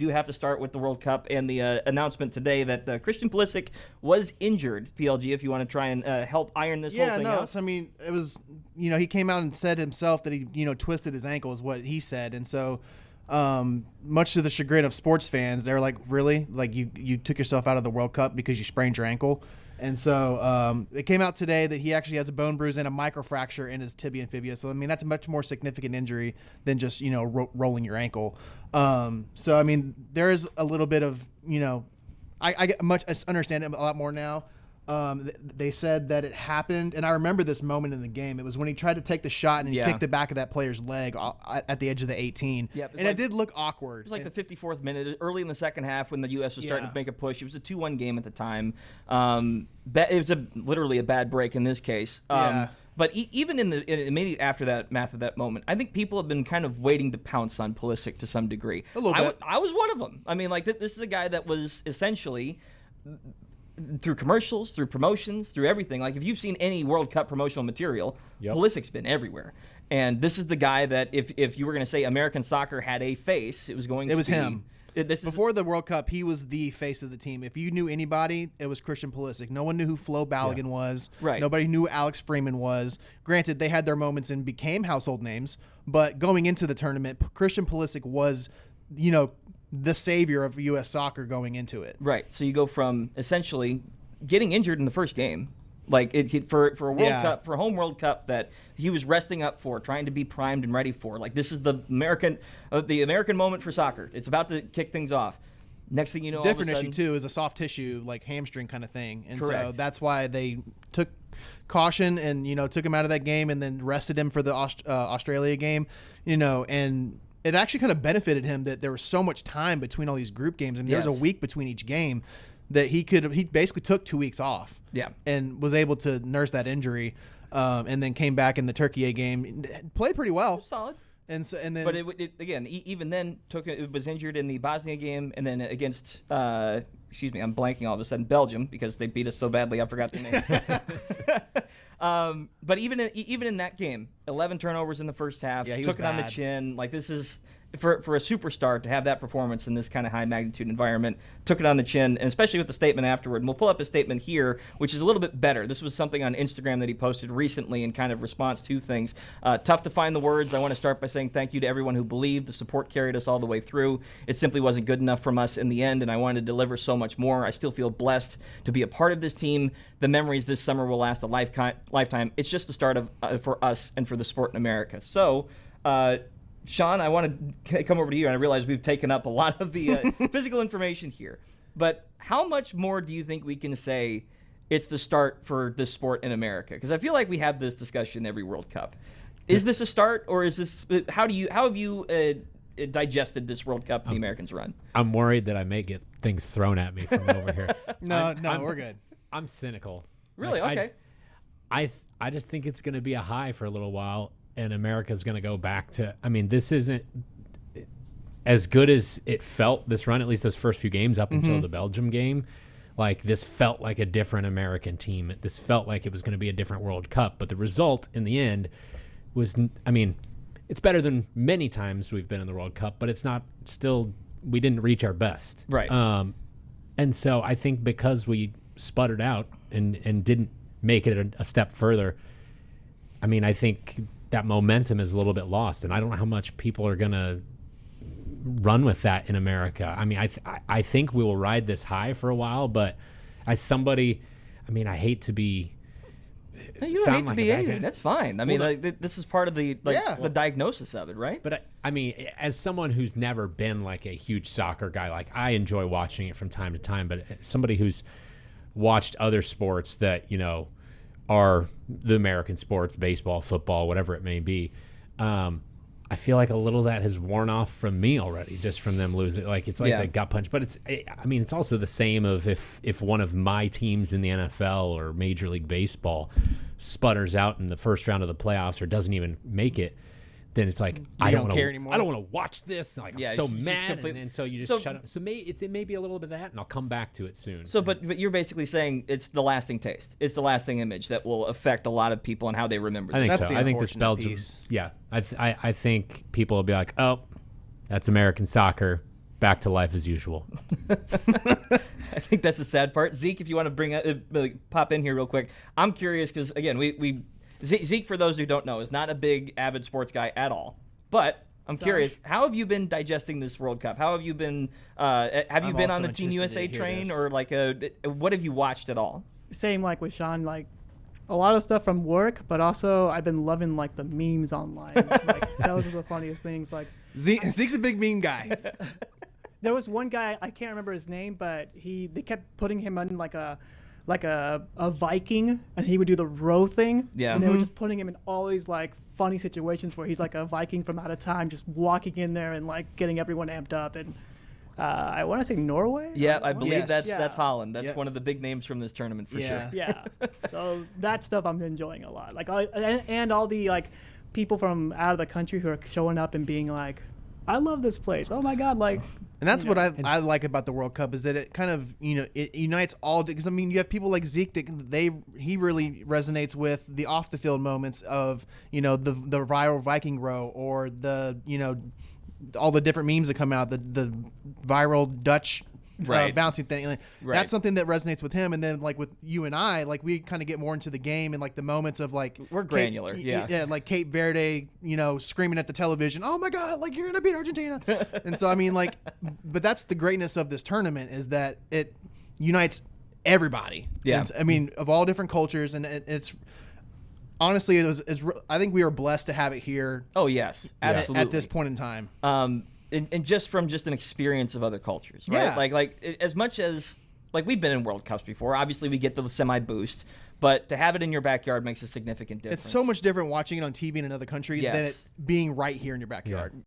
do have to start with the World Cup and the announcement today that Christian Pulisic was injured. PLG, if you want to try and help iron this whole thing out. So, I mean, it was, he came out and said himself that he, twisted his ankle is what he said. And so much to the chagrin of sports fans, they're like, really? Like you took yourself out of the World Cup because you sprained your ankle? And so it came out today that he actually has a bone bruise and a microfracture in his tibia and fibula. So, I mean, that's a much more significant injury than just, rolling your ankle. So, I mean, there is a little bit of, I understand it a lot more now. They said that it happened, and I remember this moment in the game. It was when he tried to take the shot and he kicked the back of that player's leg at the edge of the 18. Yep, and it did look awkward. It was like the 54th minute, early in the second half when the U.S. was starting to make a push. It was a 2-1 game at the time. It was literally a bad break in this case. But even in the immediate aftermath of that moment, I think people have been kind of waiting to pounce on Pulisic to some degree. A little bit. I was one of them. I mean, like, this is a guy that was essentially, through commercials, through promotions, through everything. Like, if you've seen any World Cup promotional material, Pulisic's been everywhere. And this is the guy that if you were going to say American soccer had a face, it was him. Before the World Cup, he was the face of the team. If you knew anybody, it was Christian Pulisic. No one knew who Flo Balogun was. Right. Nobody knew who Alex Freeman was. Granted, they had their moments and became household names, but going into the tournament, Christian Pulisic was, the savior of U.S. soccer going into it. Right. So you go from essentially getting injured in the first game, like for a World Cup, for a home World Cup that he was resting up for, trying to be primed and ready for. Like, this is the American moment for soccer. It's about to kick things off. Next thing you know, different all of a sudden, issue too is a soft tissue, like hamstring kind of thing, and Correct. So that's why they took caution and took him out of that game and then rested him for the Australia game, and it actually kind of benefited him that there was so much time between all these group games. I mean, there was a week between each game that he basically took 2 weeks off. Yeah. And was able to nurse that injury, and then came back in the Turkey game, played pretty well. Solid. And then, but again, even then it was injured in the Bosnia game, and then against I'm blanking all of a sudden, Belgium, because they beat us so badly I forgot the name. But even in that game, 11 turnovers in the first half, took it on the chin. Like, this is for a superstar to have that performance in this kind of high magnitude environment. Took it on the chin, and especially with the statement afterward. And we'll pull up his statement here, which is a little bit better. This was something on Instagram that he posted recently in kind of response to things. Tough to find the words. I want to start by saying thank you to everyone who believed. The support carried us all the way through. It simply wasn't good enough from us in the end, and I wanted to deliver so much more. I still feel blessed to be a part of this team. The memories this summer will last a lifetime. It's just the start of for us and for the sport in America. So, Sean, I want to come over to you, and I realize we've taken up a lot of the physical information here. But how much more do you think we can say it's the start for this sport in America? Because I feel like we have this discussion every World Cup. Is this a start, or is this? How have you digested this World Cup the Americans run? I'm worried that I may get things thrown at me from over here. No, we're good. I'm cynical. Really? Like, Okay. I just think it's going to be a high for a little while, and America's going to go back to. I mean, this isn't as good as it felt this run. At least those first few games up until the Belgium game. Like, this felt like a different American team. This felt like it was going to be a different World Cup. But the result in the end was, I mean, it's better than many times we've been in the World Cup, but it's not still, we didn't reach our best. Right. And so I think because we sputtered out and didn't make it a step further, I mean, I think that momentum is a little bit lost. And I don't know how much people are going to run with that in America. I mean, I think we will ride this high for a while, but as somebody, I mean, I hate to be. No, you don't hate to be anything. That's fine. I mean, this is part of the the diagnosis of it, right? But I mean, as someone who's never been like a huge soccer guy, like, I enjoy watching it from time to time. But as somebody who's watched other sports that are the American sports, baseball, football, whatever it may be, I feel like a little of that has worn off from me already, just from them losing. Like, it's like a gut punch. But I mean, it's also the same of if one of my teams in the NFL or Major League Baseball sputters out in the first round of the playoffs or doesn't even make it, then it's like, I don't care anymore. I don't want to watch this. Like, I'm so mad, and so you just shut up. So it may be a little bit of that, and I'll come back to it soon. So, but you're basically saying it's the lasting taste. It's the lasting image that will affect a lot of people and how they remember. I think That's so. the I think this unfortunate Belgium. piece. Yeah, I think people will be like, oh, that's American soccer. back to life as usual. I think that's the sad part. Zeke, if you want to bring pop in here real quick, I'm curious because again, Zeke, for those who don't know, is not a big avid sports guy at all. But I'm curious, how have you been digesting this World Cup? How have you been? Have you been on the Team USA train, or like what have you watched at all? Same like with Sean, like a lot of stuff from work, but also I've been loving like the memes online. Like those are the funniest things. Like Zeke's a big meme guy. There was one guy, I can't remember his name, but they kept putting him on like a Viking, and he would do the row thing. Yeah. And they were just putting him in all these like funny situations where he's like a Viking from out of time, just walking in there and like getting everyone amped up. And I want to say Norway. Yeah, I believe Yes. that's Holland. That's Yep. one of the big names from this tournament for sure. Yeah. So that stuff I'm enjoying a lot. Like and all the like people from out of the country who are showing up and being like, I love this place. Oh my God, like. And that's what I like about the World Cup is that it kind of, it unites all, because I mean, you have people like Zeke that he really resonates with the off the field moments of, the viral Viking row, or the, all the different memes that come out, the viral Dutch bouncing thing. Like, that's something that resonates with him. And then like with you and I, like we kind of get more into the game and like the moments of like we're granular. Yeah, like Cape Verde, screaming at the television, "Oh my God, like you're gonna beat Argentina!" And so I mean, like, but that's the greatness of this tournament, is that it unites everybody. Yeah, I mean, of all different cultures, and it's honestly, I think we were blessed to have it here. Oh yes, absolutely. At this point in time. And just from an experience of other cultures, right? Yeah. Like as much as like we've been in World Cups before, obviously we get the semi boost, but to have it in your backyard makes a significant difference. It's so much different watching it on TV in another country than it being right here in your backyard. Yeah.